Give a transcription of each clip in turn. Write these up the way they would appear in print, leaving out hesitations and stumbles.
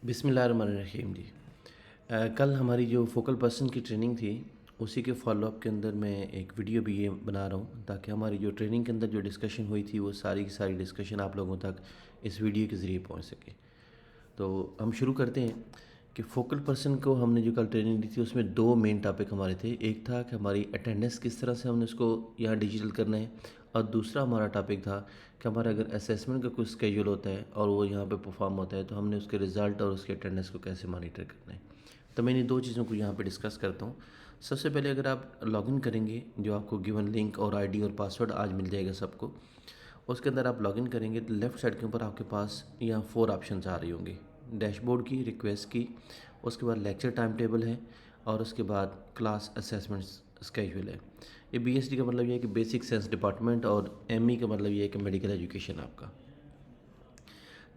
बिस्मिल्लाहिर्रहमानिर्रहीम जी। कल हमारी जो फोकल पर्सन की ट्रेनिंग थी उसी के फॉलोअप के अंदर मैं एक वीडियो भी ये बना रहा हूँ ताकि हमारी जो ट्रेनिंग के अंदर जो डिस्कशन हुई थी वो सारी की सारी डिस्कशन आप लोगों तक इस वीडियो के ज़रिए पहुँच सके। तो हम शुरू करते हैं कि फोकल पर्सन को हमने जो कल ट्रेनिंग दी थी उसमें दो मेन टॉपिक हमारे थे। एक था कि हमारी अटेंडेंस किस तरह से हमने उसको यहाँ डिजिटल करना है, और दूसरा हमारा टॉपिक था कि हमारा अगर असेसमेंट का कुछ स्केड्यूल होता है और वो यहाँ पे परफॉर्म होता है तो हमने उसके रिज़ल्ट और उसके अटेंडेंस को कैसे मॉनिटर करना है। तो मैं इन दो चीज़ों को यहाँ पे डिस्कस करता हूँ। सबसे पहले अगर आप लॉगिन करेंगे, जो आपको गिवन लिंक और आईडी और पासवर्ड आज मिल जाएगा सबको, उसके अंदर आप लॉगिन करेंगे तो लेफ़्ट साइड के ऊपर आपके पास यहाँ 4 ऑप्शंस आ रही होंगी। डैशबोर्ड की, रिक्वेस्ट की, उसके बाद लेक्चर टाइम टेबल है, और उसके बाद क्लास असेसमेंट स्केड्यूल है। ये बीएसडी का मतलब ये है कि बेसिक साइंस डिपार्टमेंट, और एमई का मतलब ये है कि मेडिकल एजुकेशन आपका।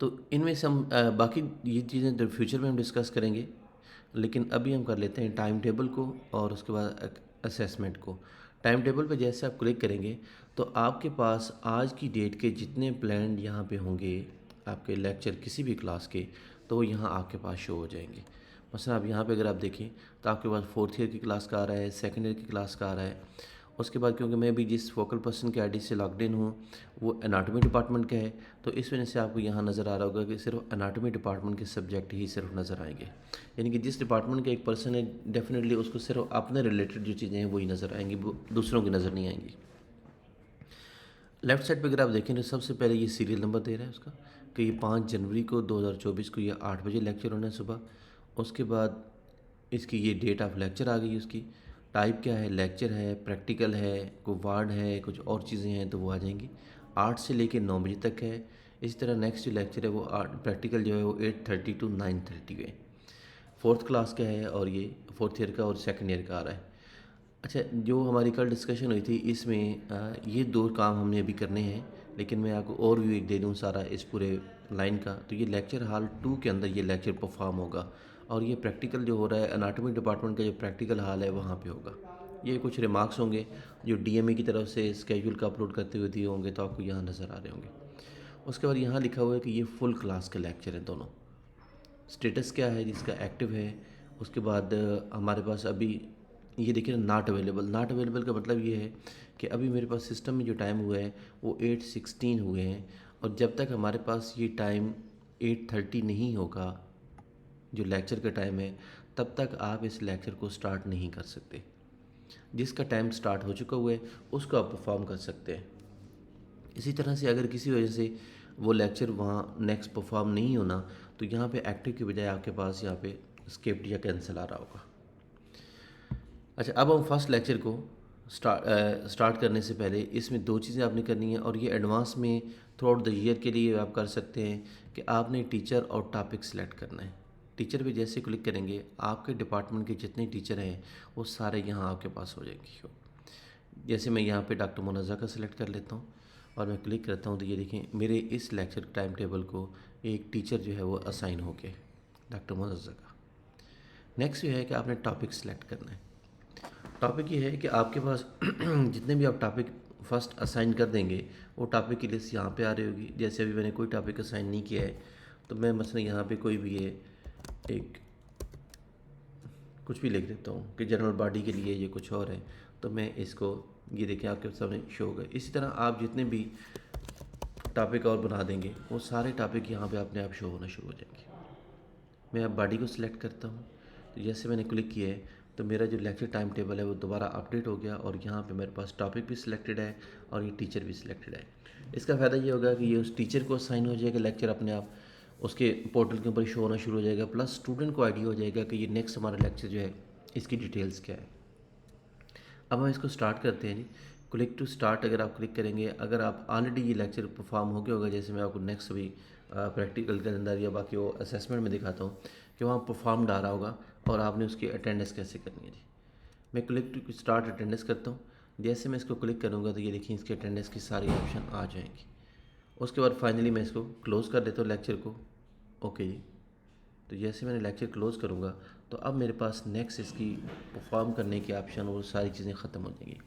तो इनमें से हम बाकी ये चीज़ें तो फ्यूचर में हम डिस्कस करेंगे, लेकिन अभी हम कर लेते हैं टाइम टेबल को और उसके बाद असेसमेंट को। टाइम टेबल पे जैसे आप क्लिक करेंगे तो आपके पास आज की डेट के जितने प्लान यहाँ पे होंगे आपके लेक्चर किसी भी क्लास के, तो वो यहाँ आपके पास शो हो जाएंगे। मसलन आप यहाँ पे अगर आप देखें तो आपके पास फोर्थ ईयर की क्लास का आ रहा है, सेकेंड ईयर की क्लास का आ रहा है। उसके बाद क्योंकि मैं भी जिस फोकल पर्सन के आईडी से लॉग्ड इन हूँ वो एनाटॉमी डिपार्टमेंट का है, तो इस वजह से आपको यहाँ नज़र आ रहा होगा कि सिर्फ एनाटॉमी डिपार्टमेंट के सब्जेक्ट ही सिर्फ नज़र आएंगे। यानी कि जिस डिपार्टमेंट का एक पर्सन है डेफिनेटली उसको सिर्फ अपने रिलेटेड जो चीज़ें हैं वही नज़र आएंगी, वो दूसरों की नज़र नहीं आएंगी। लेफ़्ट साइड पे अगर आप देखें तो सबसे पहले ये सीरियल नंबर दे रहा है उसका कि ये 5 जनवरी को 2024 को ये 8 बजे लेक्चर होना है सुबह। उसके बाद इसकी ये डेट ऑफ लेक्चर आ गई, उसकी टाइप क्या है, लेक्चर है, प्रैक्टिकल है, कोई वार्ड है, कुछ और चीज़ें हैं तो वो आ जाएंगी। 8 से लेकर 9 बजे तक है। इसी तरह नेक्स्ट जो लेक्चर है वो प्रैक्टिकल जो है वो 8:30 टू 9:30 है। फोर्थ क्लास का है और ये फोर्थ ईयर का और सेकंड ईयर का आ रहा है। अच्छा, जो हमारी कल डिस्कशन हुई थी इसमें ये दो काम हमने अभी करने हैं, लेकिन मैं आपको ओवरव्यू एक दे दूँ सारा इस पूरे लाइन का। तो ये लेक्चर हॉल 2 के अंदर ये लेक्चर परफॉर्म होगा, और ये प्रैक्टिकल जो हो रहा है अनाटॉमी डिपार्टमेंट का जो प्रैक्टिकल हॉल है वहाँ पे होगा। ये कुछ रिमार्क्स होंगे जो डीएमए की तरफ से स्केड्यूल का अपलोड करते हुए दिए होंगे तो आपको यहाँ नज़र आ रहे होंगे। उसके बाद यहाँ लिखा हुआ है कि ये फुल क्लास के लेक्चर हैं दोनों। स्टेटस क्या है जिसका एक्टिव है। उसके बाद हमारे पास अभी ये देखिए नॉट अवेलेबल। नॉट अवेलेबल का मतलब ये है कि अभी मेरे पास सिस्टम में जो टाइम हुआ है वो 8:16 हुए हैं, और जब तक हमारे पास ये टाइम 8:30 नहीं होगा जो लेक्चर का टाइम है, तब तक आप इस लेक्चर को स्टार्ट नहीं कर सकते। जिसका टाइम स्टार्ट हो चुका हुआ है उसको आप परफॉर्म कर सकते हैं। इसी तरह से अगर किसी वजह से वो लेक्चर वहाँ नेक्स्ट परफॉर्म नहीं होना तो यहाँ पे एक्टिव की बजाय आपके पास यहाँ पे स्किप्ड या कैंसिल आ रहा होगा। अच्छा, अब हम फर्स्ट लेक्चर को स्टार्ट करने से पहले इसमें दो चीज़ें आपने करनी है, और ये एडवांस में थ्रू आउट द ईयर के लिए आप कर सकते हैं कि आपने टीचर और टॉपिक सेलेक्ट करना है। टीचर पे जैसे क्लिक करेंगे आपके डिपार्टमेंट के जितने टीचर हैं वो सारे यहाँ आपके पास हो जाएंगे। जैसे मैं यहाँ पे डॉक्टर मुनज़्ज़ा का सिलेक्ट कर लेता हूँ और मैं क्लिक करता हूँ तो ये देखें मेरे इस लेक्चर टाइम टेबल को एक टीचर जो है वो असाइन हो गए, डॉक्टर मुनज़्ज़ा का। नेक्स्ट जो है कि आपने टॉपिक सेलेक्ट करना है। टॉपिक ये है कि आपके पास जितने भी आप टॉपिक फर्स्ट असाइन कर देंगे वो टॉपिक की लिस्ट यहाँ पे आ रही होगी। जैसे अभी मैंने कोई टॉपिक असाइन नहीं किया है तो मैं मसलन यहाँ पे कोई भी है एक कुछ भी लिख देता हूँ कि जनरल बॉडी के लिए ये कुछ और है, तो मैं इसको ये देखें आपके सामने शो होगा। इसी तरह आप जितने भी टॉपिक और बना देंगे वो सारे टॉपिक यहाँ पे अपने आप शो होना शुरू हो जाएंगे। मैं अब बॉडी को सिलेक्ट करता हूँ तो जैसे मैंने क्लिक किया है तो मेरा जो लेक्चर टाइम टेबल है वो दोबारा अपडेट हो गया, और यहाँ पे मेरे पास टॉपिक भी सिलेक्टेड है और ये टीचर भी सिलेक्टेड है। इसका फ़ायदा ये होगा कि ये उस टीचर को असाइन हो जाएगा लेक्चर अपने आप, उसके पोर्टल के ऊपर शो होना शुरू हो जाएगा, प्लस स्टूडेंट को आइडिया हो जाएगा कि ये नेक्स्ट हमारा लेक्चर जो है इसकी डिटेल्स क्या है। अब हम इसको स्टार्ट करते हैं जी। क्लिक टू स्टार्ट अगर आप क्लिक करेंगे, अगर आप ऑलरेडी ये लेक्चर परफॉर्म हो गया होगा, जैसे मैं आपको नेक्स्ट अभी प्रैक्टिकल के अंदर या बाकी वो असेसमेंट में दिखाता हूँ कि वहाँ परफॉर्म आ रहा होगा और आपने उसकी अटेंडेंस कैसे करनी है जी। मैं क्लिक टू स्टार्ट अटेंडेंस करता हूँ। जैसे मैं इसको क्लिक करूँगा तो ये देखिए इसकी अटेंडेंस की सारी ऑप्शन आ जाएंगी। उसके बाद फाइनली मैं इसको क्लोज़ कर देता हूँ लेक्चर को। ओके जी। तो जैसे मैंने लेक्चर क्लोज़ करूँगा तो अब मेरे पास नेक्स्ट इसकी परफॉर्म करने की ऑप्शन वो सारी चीज़ें ख़त्म हो जाएंगी।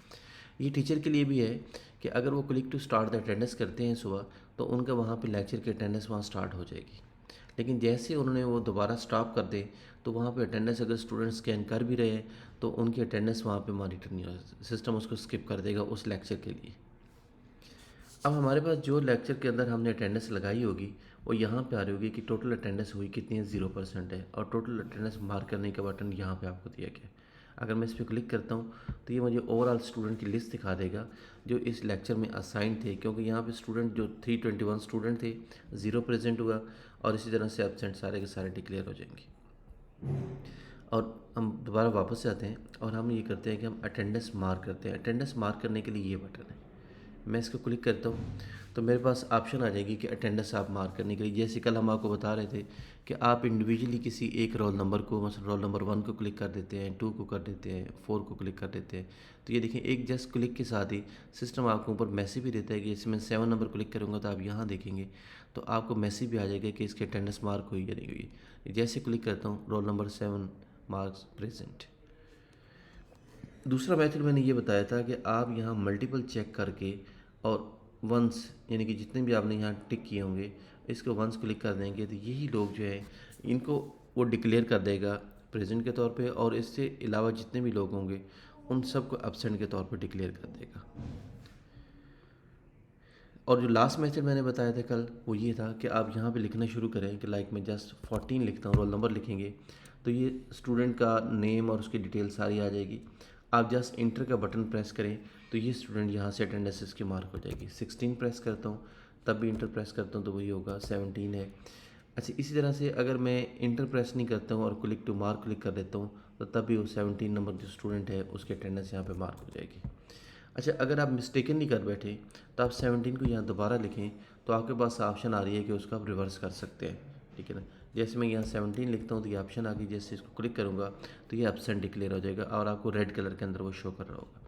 ये टीचर के लिए भी है कि अगर वो click to start the attendance करते हैं सुबह तो उनका वहाँ पे लेक्चर की अटेंडेंस वहाँ स्टार्ट हो जाएगी। लेकिन जैसे उन्होंने वो दोबारा स्टॉप कर दे तो वहाँ पे अटेंडेंस अगर स्टूडेंट स्कैन कर भी रहे हैं तो उनकी अटेंडेंस वहाँ पे मॉनिटर नहीं होगा, सिस्टम उसको स्किप कर देगा उस लेक्चर के लिए। अब हमारे पास जो लेक्चर के अंदर हमने अटेंडेंस लगाई होगी वो यहाँ पे आ रही होगी कि टोटल अटेंडेंस हुई कितनी है, 0% है, और टोटल अटेंडेंस मार्क करने का बटन यहाँ पे आपको दिया गया है। अगर मैं इस पर क्लिक करता हूँ तो ये मुझे ओवरऑल स्टूडेंट की लिस्ट दिखा देगा जो इस लेक्चर में असाइन थे, क्योंकि यहाँ पे स्टूडेंट जो 321 स्टूडेंट थे 0 प्रेजेंट हुआ, और इसी तरह से एब्सेंट सारे के सारे डिक्लेयर हो जाएंगे। और हम दोबारा वापस आते हैं और हम ये करते हैं कि हम अटेंडेंस मार्क करते हैं। अटेंडेंस मार्क करने के लिए ये बटन है, मैं इसको क्लिक करता हूँ तो मेरे पास ऑप्शन आ जाएगी कि अटेंडेंस आप मार्क करने के लिए, जैसे कल हम आपको बता रहे थे कि आप इंडिविजुअली किसी एक रोल नंबर को, मतलब रोल नंबर 1 को क्लिक कर देते हैं, 2 को कर देते हैं, 4 को क्लिक कर देते हैं, तो ये देखिए एक जस्ट क्लिक के साथ ही सिस्टम आपको ऊपर मैसेज भी देता है कि इसमें 7 नंबर क्लिक करूँगा तो आप यहाँ देखेंगे तो आपको मैसेज भी आ जाएगा कि इसकी अटेंडेंस मार्क हुई या नहीं हुई। जैसे क्लिक करता हूँ रोल नंबर 7 मार्क्स प्रेजेंट। दूसरा मेथड मैंने ये बताया था कि आप यहाँ मल्टीपल चेक करके और वंस यानी कि जितने भी आपने यहाँ टिक किए होंगे इसको वंस क्लिक कर देंगे तो यही लोग जो है इनको वो डिक्लेयर कर देगा प्रेजेंट के तौर पे, और इससे अलावा जितने भी लोग होंगे उन सबको एब्सेंट के तौर पे डिक्लेयर कर देगा। और जो लास्ट मेथड मैंने बताया था कल वो ये था कि आप यहाँ पे लिखना शुरू करें कि लाइक मैं जस्ट 14 लिखता हूँ, रोल नंबर लिखेंगे तो ये स्टूडेंट का नेम और उसकी डिटेल सारी आ जाएगी। आप जस्ट इंटर का बटन प्रेस करें तो ये स्टूडेंट यहाँ से अटेंडेंस की मार्क हो जाएगी। 16 प्रेस करता हूँ तब भी इंटर प्रेस करता हूँ तो वही होगा 17 है। अच्छा, इसी तरह से अगर मैं इंटर प्रेस नहीं करता हूँ और क्लिक टू मार्क क्लिक कर देता हूँ तो तब भी वो 17 नंबर जो स्टूडेंट है उसकी अटेंडेंस यहाँ पे मार्क हो जाएगी। अच्छा, अगर आप मिस्टेकन नहीं कर बैठे तो आप 17 को यहाँ दोबारा लिखें तो आपके पास ऑप्शन आ रही है कि उसको आप रिवर्स कर सकते हैं, ठीक है ना। जैसे मैं यहाँ 17 लिखता हूँ तो ये ऑप्शन आ गई, जैसे इसको क्लिक करूँगा तो ये एब्सेंट डिक्लेयर हो जाएगा और आपको रेड कलर के अंदर वो शो कर रहा होगा।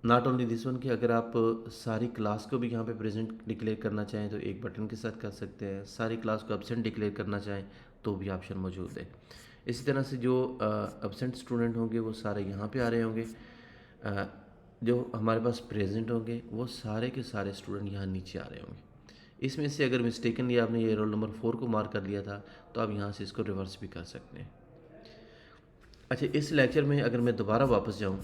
नॉट ओनली दिस वन कि अगर आप सारी क्लास को भी यहाँ पे प्रेजेंट डिक्लेयर करना चाहें तो एक बटन के साथ कर सकते हैं, सारी क्लास को एब्सेंट डिक्लेयर करना चाहें तो भी ऑप्शन मौजूद है। इसी तरह से जो एब्सेंट स्टूडेंट होंगे वो सारे यहाँ पे आ रहे होंगे, जो हमारे पास प्रेजेंट होंगे वो सारे के सारे स्टूडेंट यहाँ नीचे आ रहे होंगे। इसमें से अगर मिस्टेकनली आपने ये रोल नंबर 4 को मार्क कर लिया था तो आप यहाँ से इसको रिवर्स भी कर सकते हैं। अच्छा, इस लेक्चर में अगर मैं दोबारा वापस जाऊँ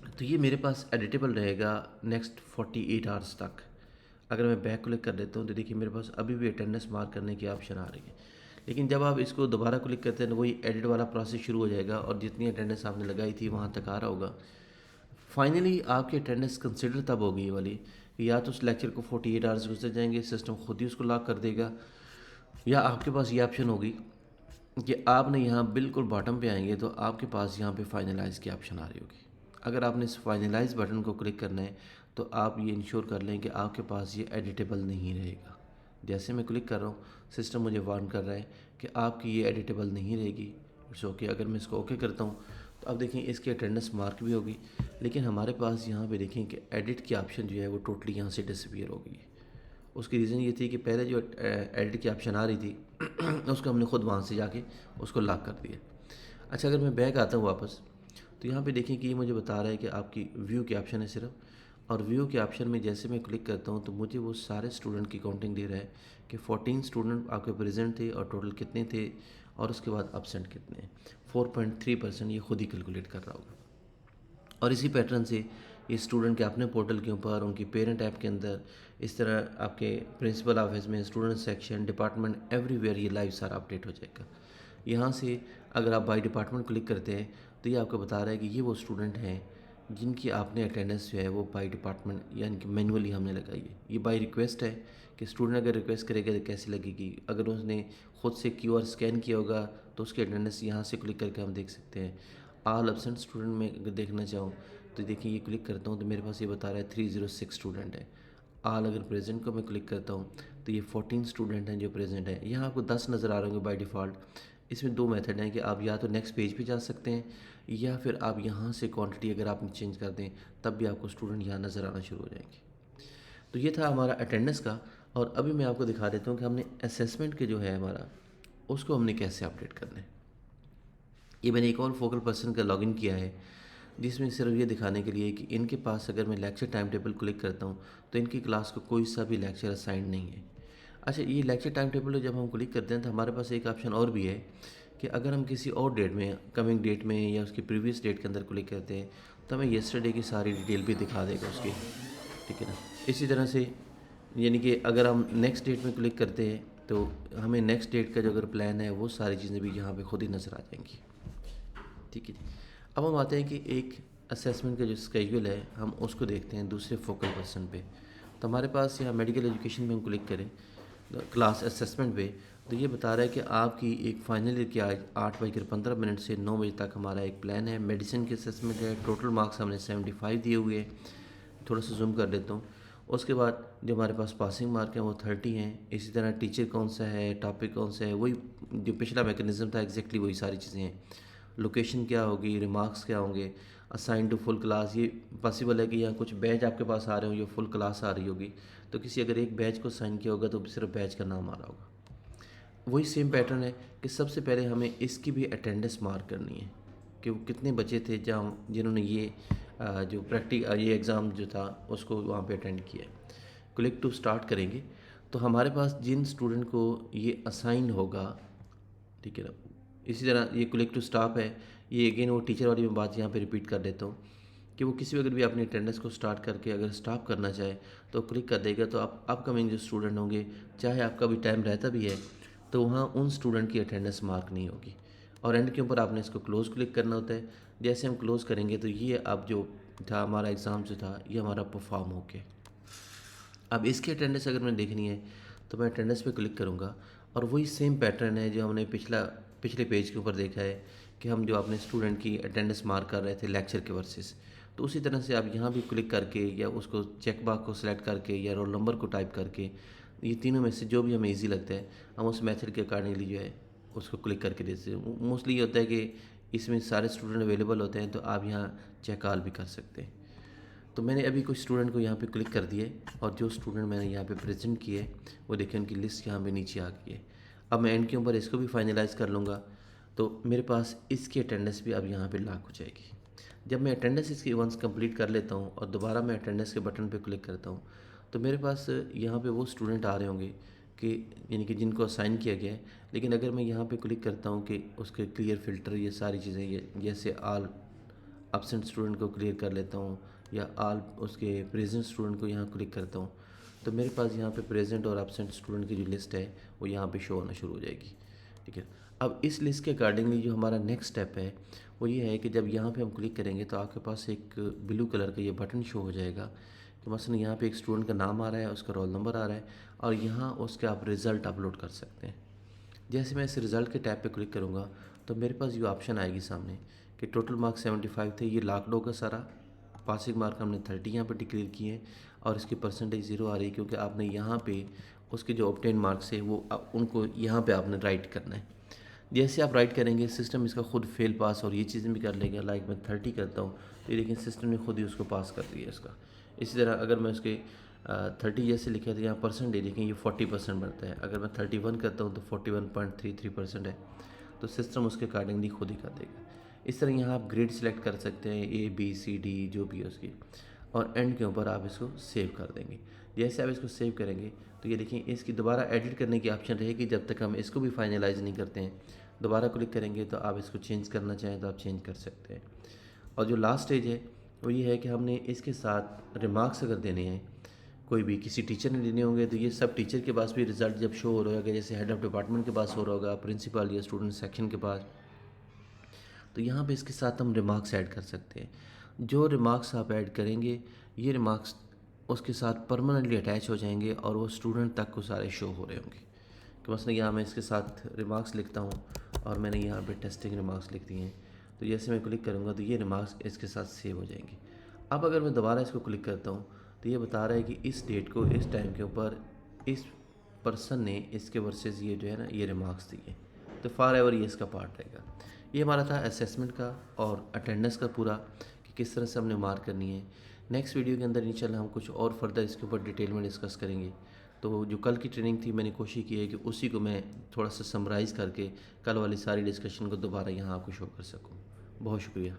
तो ये मेरे पास एडिटेबल रहेगा नेक्स्ट 48 आवर्स तक। अगर मैं बैक क्लिक कर देता हूँ तो देखिए मेरे पास अभी भी अटेंडेंस मार्क करने की ऑप्शन आ रही है, लेकिन जब आप इसको दोबारा क्लिक करते हैं तो वही एडिट वाला प्रोसेस शुरू हो जाएगा और जितनी अटेंडेंस आपने लगाई थी वहाँ तक आ रहा होगा। फाइनली आपकी अटेंडेंस कंसिडर तब होगी ये वाली कि या तो उस लेक्चर को 48 आवर्स गुजर जाएंगे, सिस्टम खुद ही उसको लॉक कर देगा, या आपके पास ये ऑप्शन होगी कि आपने यहाँ बिल्कुल बॉटम पे आएंगे तो आपके पास यहाँ पे फाइनलाइज की ऑप्शन आ रही होगी। अगर आपने इस फाइनलाइज बटन को क्लिक करना है तो आप ये इंश्योर कर लें कि आपके पास ये एडिटेबल नहीं रहेगा। जैसे मैं क्लिक कर रहा हूँ सिस्टम मुझे वार्न कर रहा है कि आपकी ये एडिटेबल नहीं रहेगी। It's okay. अगर मैं इसको ओके करता हूँ तो अब देखें इसकी अटेंडेंस मार्क भी होगी, लेकिन हमारे पास यहाँ पे देखें कि एडिट की ऑप्शन जो है वो टोटली यहाँ से डिसअपीयर हो गई है। उसकी रीज़न ये थी कि पहले जो एडिट की ऑप्शन आ रही थी उसको हमने खुद वहाँ से जाके उसको लॉक कर दिया। अच्छा, अगर मैं बैक आता हूँ वापस तो यहाँ पे देखें कि ये मुझे बता रहा है कि आपकी व्यू के ऑप्शन है सिर्फ, और व्यू के ऑप्शन में जैसे मैं क्लिक करता हूँ तो मुझे वो सारे स्टूडेंट की काउंटिंग दे रहा है कि 14 स्टूडेंट आपके प्रेजेंट थे और टोटल कितने थे और उसके बाद एब्सेंट कितने। 4.3% ये खुद ही कैलकुलेट कर रहा होगा। और इसी पैटर्न से ये स्टूडेंट के अपने पोर्टल के ऊपर, उनकी पेरेंट ऐप के अंदर, इस तरह आपके प्रिंसिपल ऑफिस में, स्टूडेंट सेक्शन, डिपार्टमेंट, एवरीवेयर ये लाइव सारा अपडेट हो जाएगा। यहाँ से अगर आप बाई डिपार्टमेंट क्लिक करते हैं तो ये आपको बता रहा है कि ये वो स्टूडेंट हैं जिनकी आपने अटेंडेंस जो है वो बाई डिपार्टमेंट यानी कि मैनुअली हमने लगाई है। ये बाई रिक्वेस्ट है कि स्टूडेंट अगर रिक्वेस्ट करेगा तो कैसी लगेगी। अगर उसने खुद से QR स्कैन किया होगा तो उसकी अटेंडेंस यहाँ से क्लिक करके हम देख सकते हैं। ऑल एब्सेंट स्टूडेंट में अगर देखना चाहूँ तो देखिए ये क्लिक करता हूँ तो मेरे पास ये बता रहा है 306 स्टूडेंट है। ऑल अगर प्रेजेंट को मैं क्लिक करता हूँ तो ये 14 स्टूडेंट हैं जो प्रेजेंट है। यहाँ आपको 10 नज़र आ रहे होंगे बाय डिफ़ॉल्ट। इसमें दो मेथड हैं कि आप या तो नेक्स्ट पेज पे जा सकते हैं या फिर आप यहाँ से क्वांटिटी अगर आप चेंज कर दें तब भी आपको स्टूडेंट यहाँ नज़र आना शुरू हो जाएंगे। तो ये था हमारा अटेंडेंस का। और अभी मैं आपको दिखा देता हूँ कि हमने असेसमेंट के जो है हमारा उसको हमने कैसे अपडेट करना है। ये मैंने एक और फोकल पर्सन का लॉगिन किया है जिसमें सिर्फ ये दिखाने के लिए कि इनके पास अगर मैं लेक्चर टाइम टेबल क्लिक करता हूँ तो इनकी क्लास को कोई सा भी लेक्चर असाइंड नहीं है। अच्छा, ये लेक्चर टाइम टेबल जब हम क्लिक करते हैं तो हमारे पास एक ऑप्शन और भी है कि अगर हम किसी और डेट में, कमिंग डेट में या उसकी प्रीवियस डेट के अंदर क्लिक करते हैं तो हमें येस्टरडे की सारी डिटेल भी दिखा देगा उसकी, ठीक है ना। इसी तरह से यानी कि अगर हम नेक्स्ट डेट में क्लिक करते हैं तो हमें नेक्स्ट डेट का जो अगर प्लान है वो सारी चीज़ें भी यहाँ पे खुद ही नज़र आ जाएंगी, ठीक है जी। अब हम आते हैं कि एक असेसमेंट का जो स्केड्यूल है हम उसको देखते हैं दूसरे फोकल पर्सन पे। तो हमारे पास यहाँ मेडिकल एजुकेशन में हम क्लिक करें क्लास असेसमेंट पे, तो ये बता रहा है कि आपकी एक फाइनल ईयर की आज 8:15 से 9 बजे तक हमारा एक प्लान है। मेडिसिन की असेसमेंट है, टोटल मार्क्स हमने 75 दिए हुए हैं। थोड़ा सा जूम कर देता हूँ। उसके बाद जो हमारे पास पासिंग मार्क हैं वो 30 हैं। इसी तरह टीचर कौन सा है, टॉपिक कौन सा है, वही जो पिछला मैकेनिज़्म था एग्जैक्टली वही सारी चीज़ें हैं। लोकेशन क्या होगी, रिमार्क्स क्या होंगे, असाइन टू फुल क्लास। ये पॉसिबल है कि यहाँ कुछ बैच आपके पास आ रहे हो, ये फुल क्लास आ रही होगी, तो किसी अगर एक बैच को साइन किया होगा तो सिर्फ बैच का नाम आ रहा होगा। वही सेम पैटर्न है कि सबसे पहले हमें इसकी भी अटेंडेंस मार्क करनी है कि वो कितने बच्चे थे जहाँ जिन्होंने ये जो ये एग्ज़ाम जो था उसको वहाँ पे अटेंड किया। क्लिक टू स्टार्ट करेंगे तो हमारे पास जिन स्टूडेंट को ये असाइन होगा, ठीक है ना। इसी तरह ये क्लिक टू स्टॉप है, ये अगेन वो टीचर वाली मैं बात यहाँ पे रिपीट कर देता हूँ कि वो किसी भी अगर भी अपनी अटेंडेंस को स्टार्ट करके अगर स्टॉप करना चाहे तो क्लिक कर देगा, तो आप अपकमिंग जो स्टूडेंट होंगे, चाहे आपका भी टाइम रहता भी है, तो वहाँ उन स्टूडेंट की अटेंडेंस मार्क नहीं होगी। और एंड के ऊपर आपने इसको क्लोज़ क्लिक करना होता है। जैसे हम क्लोज़ करेंगे तो ये अब जो था हमारा एग्ज़ाम जो था ये हमारा परफॉर्म हो गया। अब इसकी अटेंडेंस अगर मैंने देखनी है तो मैं अटेंडेंस पे क्लिक करूँगा और वही सेम पैटर्न है जो हमने पिछले पेज के ऊपर देखा है कि हम जो अपने स्टूडेंट की अटेंडेंस मार्क कर रहे थे लेक्चर के वर्सेस, तो उसी तरह से आप यहाँ भी क्लिक करके या उसको चेक बॉक्स को सिलेक्ट करके या रोल नंबर को टाइप करके, ये तीनों में से जो भी हमें ईजी लगता है हम उस मेथड के अकॉर्डिंगली जो है उसको क्लिक करके देते हैं। मोस्टली ये होता है कि इसमें सारे स्टूडेंट अवेलेबल होते हैं तो आप यहाँ चेक ऑल भी कर सकते हैं। तो मैंने अभी कुछ स्टूडेंट को यहाँ पे क्लिक कर दिए और जो स्टूडेंट मैंने यहाँ पे प्रेजेंट किए वो देखिए उनकी लिस्ट यहाँ पे नीचे आ गई है। अब मैं एंड के ऊपर इसको भी फाइनलाइज़ कर लूँगा तो मेरे पास इसकी अटेंडेंस भी अब यहाँ पे लॉक हो जाएगी। जब मैं अटेंडेंस इसकी वंस कंप्लीट कर लेता हूँ और दोबारा मैं अटेंडेंस के बटन पे क्लिक करता हूँ तो मेरे पास यहाँ पे वो स्टूडेंट आ रहे होंगे कि यानी कि जिनको असाइन किया गया है। लेकिन अगर मैं यहाँ पे क्लिक करता हूँ कि उसके क्लियर फ़िल्टर ये सारी चीज़ें, ये जैसे ऑल एब्सेंट स्टूडेंट को क्लियर कर लेता हूँ या ऑल उसके प्रेजेंट स्टूडेंट को यहाँ क्लिक करता हूँ, तो मेरे पास यहाँ पे प्रेजेंट और एब्सेंट स्टूडेंट की जो लिस्ट है वो यहाँ पे शो होना शुरू हो जाएगी, ठीक है। अब इस लिस्ट के अकॉर्डिंगली जो हमारा नेक्स्ट स्टेप है वो ये है कि जब यहाँ पे हम क्लिक करेंगे तो आपके पास एक ब्लू कलर का ये बटन शो हो जाएगा कि मसलन यहाँ पे एक स्टूडेंट का नाम आ रहा है, उसका रोल नंबर आ रहा है और यहाँ उसके आप रिज़ल्ट अपलोड कर सकते हैं। जैसे मैं इस रिज़ल्ट के टैब पे क्लिक करूँगा तो मेरे पास ये ऑप्शन आएगी सामने कि टोटल मार्क्स 75 थे, ये लॉक्ड होगा सारा। पासिंग मार्क हमने 30 यहाँ पर डिक्लेयर किए हैं और इसकी परसेंटेज 0 आ रही है क्योंकि आपने यहाँ पे उसके जो ऑब्टेन मार्क्स है वो उनको यहाँ पे आपने राइट करना है। जैसे आप राइट करेंगे सिस्टम इसका खुद फेल पास और ये चीज़ें भी कर लेगा। लाइक मैं 30 करता हूँ तो ये लेकिन सिस्टम ने खुद ही उसको पास कर दिया इसका। इसी तरह अगर मैं उसके 30 जैसे लिखे तो यहाँ परसेंटेज देखें ये 40% बनता है। अगर मैं 31 करता हूँ तो 41.33% है, तो सिस्टम उसके अकॉर्डिंगली खुद ही कर देगा। इस तरह यहाँ आप ग्रेड सेलेक्ट कर सकते हैं ABCD जो भी है उसकी, और एंड के ऊपर आप इसको सेव कर देंगे। जैसे आप इसको सेव करेंगे तो ये देखिए इसकी दोबारा एडिट करने की ऑप्शन रहेगी जब तक हम इसको भी फाइनलाइज नहीं करते हैं। दोबारा क्लिक करेंगे तो आप इसको चेंज करना चाहें तो आप चेंज कर सकते हैं। और जो लास्ट स्टेज है वो ये है कि हमने इसके साथ रिमार्क्स अगर देने हैं, कोई भी किसी टीचर ने देने होंगे, तो ये सब टीचर के पास भी रिज़ल्ट जब शो हो रहा होगा, जैसे हेड ऑफ़ डिपार्टमेंट के पास हो रहा होगा, प्रिंसिपल या स्टूडेंट सेक्शन के पास, तो यहाँ पे इसके साथ हम रिमार्क्स ऐड कर सकते हैं। जो रिमार्क्स आप ऐड करेंगे ये रिमार्क्स उसके साथ परमानेंटली अटैच हो जाएंगे और वो स्टूडेंट तक को सारे शो हो रहे होंगे। कि मसलन यहाँ मैं इसके साथ रिमार्क्स लिखता हूँ और मैंने यहाँ पे टेस्टिंग रिमार्क्स लिख दिए हैं, तो जैसे मैं क्लिक करूँगा तो ये रिमार्क्स इसके साथ सेव हो जाएंगे। अब अगर मैं दोबारा इसको क्लिक करता हूँ तो ये बता रहा है कि इस डेट को इस टाइम के ऊपर इस पर्सन ने इसके वर्सेस ये जो है ना ये रिमार्क्स दिए, तो फॉर एवर ये इसका पार्ट रहेगा। ये हमारा था असेसमेंट का और अटेंडेंस का पूरा कि किस तरह से हमने मार्क करनी है। नेक्स्ट वीडियो के अंदर इंशाल्लाह हम कुछ और फर्दर इसके ऊपर डिटेल में डिस्कस करेंगे। तो जो कल की ट्रेनिंग थी मैंने कोशिश की है कि उसी को मैं थोड़ा सा समराइज़ करके कल वाली सारी डिस्कशन को दोबारा यहाँ आपको शो कर सकूँ। बहुत शुक्रिया।